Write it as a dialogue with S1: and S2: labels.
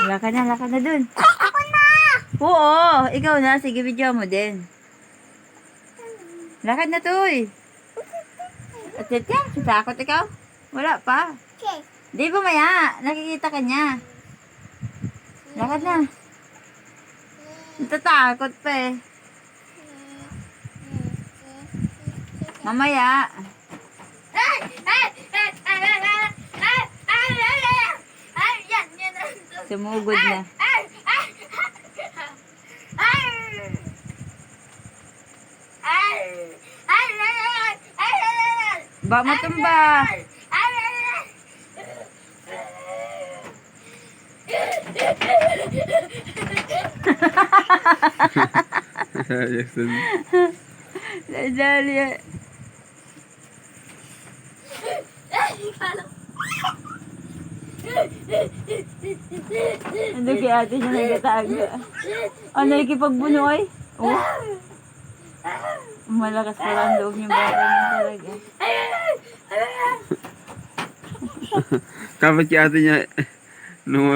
S1: Lakad na dun.
S2: Ako na!
S1: Oo, ikaw na. Sige, video mo din. Lakad na, Toy. At yan, takot ikaw? Wala pa.
S2: Okay.
S1: Di bumaya. Nakikita ka niya. Lakad na. Natatakot pa eh. Mamaya. Sumugod na. Ba matumba.
S3: Jackson.
S1: Dali. Ano kaya ate niya nagatago? Ano ikipagbunoy? Oh. Malakas pala ang loob niya bata niya talaga.
S3: Kapag si ate niya, nung